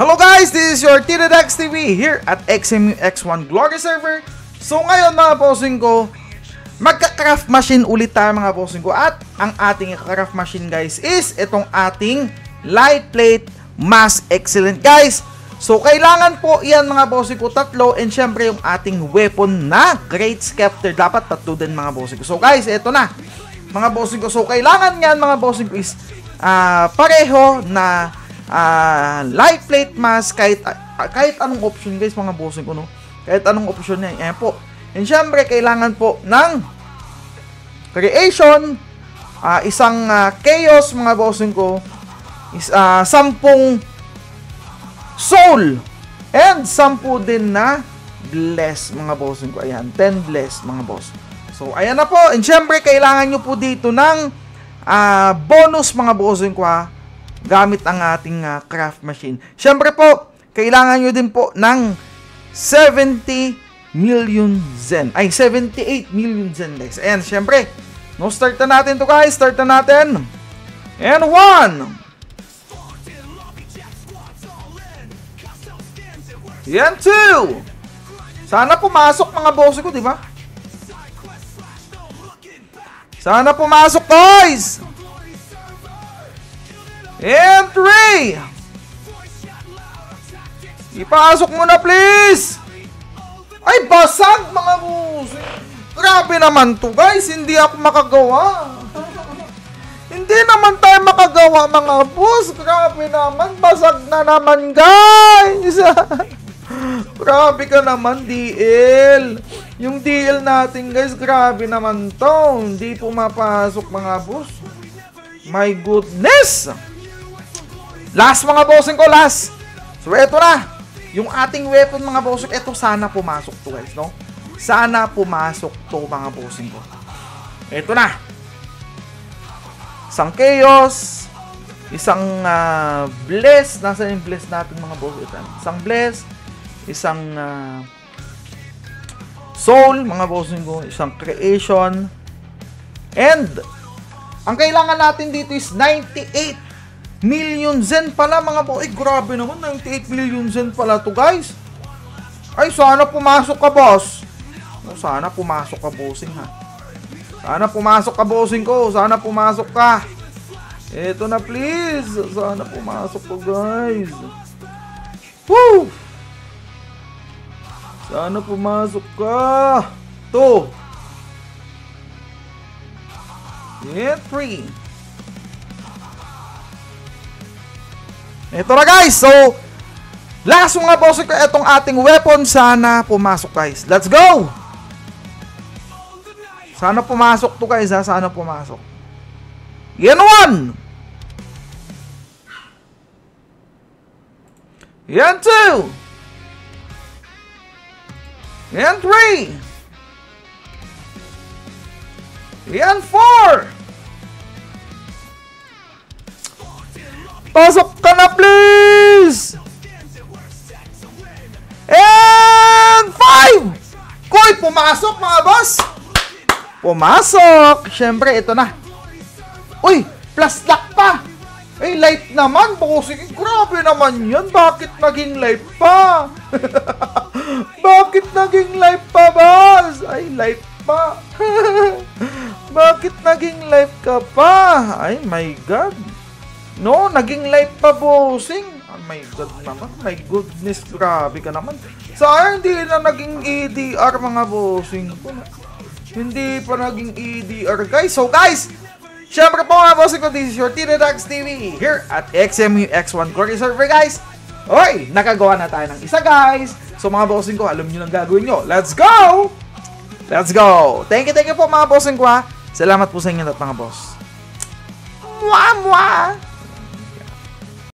Hello guys, this is your Tiradex TV here at XMUX1 Glory Server. So ngayon mga bossing ko, magka-craft machine ulit tayo mga bossing ko. At ang ating craft machine guys is itong ating light plate mass excellent guys. So kailangan po yan mga bossing ko tatlo, and syempre yung ating weapon na Great Scepter dapat tatlo din mga bossing ko. So guys, eto na mga bossing ko. So kailangan yan mga bossing ko is pareho na light plate mask, kahit anong option guys mga bossing ko, no? Kahit anong option niya, ayan po. And syempre kailangan po ng creation, isang chaos mga bossing ko, 10 soul, and 10 din na bless mga bossing ko. Ayan, 10 bless mga boss. So ayan na po. And syempre kailangan nyo po dito ng bonus mga bossing ko, gamit ang ating craft machine. Syempre po, kailangan nyo din po ng 70 million zen. Ay, 78 million zen guys. Ayan, syempre. No, start na natin to guys. Start na natin. And 1. Yan, 2. Sana pumasok mga boss ko, di ba? Sana pumasok guys. And 3. Ipasok mo na please. Ay, basag mga boss. Grabe naman to guys. Hindi ako makagawa. Hindi naman tayo makagawa mga boss. Grabe naman. Basag na naman guys. Grabe ka naman DL. Yung DL natin guys, grabe naman to. Hindi pumapasok mga boss. My goodness. Last mga bossing ko, last. So eto na. Yung ating weapon mga bossing, eto sana pumasok to guys, no? Sana pumasok to mga bossing ko. Eto na. Isang chaos, isang bless. Nasaan yung bless natin mga bossing? Isang bless, isang soul mga bossing ko, isang creation, and ang kailangan natin dito is 98 million zen pala mga boss. Ay, grabe naman, 98 million zen pala to guys. Ay, sana pumasok ka boss. Sana pumasok ka bossing ha. Sana pumasok ka bossing ko. Sana pumasok ka. Eto na please. Sana pumasok ko guys. Woo! Sana pumasok ka. 2. And 3. Ito na guys. So, last mga boss ko, itong ating weapon. Sana pumasok guys. Let's go! Sana pumasok to guys ha. Sana pumasok. Yan 1. Yan 2. Yan 3. Yan 4. Pasok ka na please! And 5! Koy, pumasok mga boss! Pumasok! Siyempre, ito na. Uy, plus lock pa! Ay, light naman. Sige, grabe naman yan. Bakit naging light pa? Bakit naging light pa, boss? Ay, light pa. Bakit naging light ka pa? Ay, my God. No, naging light pa bossing. Oh my God naman. My goodness, grabe ka naman. Sayang hindi na naging EDR mga bossing. Hindi pa naging EDR guys. So guys, syempre po mga bossing ko, this is your Tiradex TV here at XMUX1 Glory Server guys. Oy, nakagawa na tayo ng isa guys. So mga bossing ko, alam nyo nang gagawin nyo. Let's go! Let's go! Thank you po mga bossing ko ha. Salamat po sa inyo lahat mga boss. Mwah!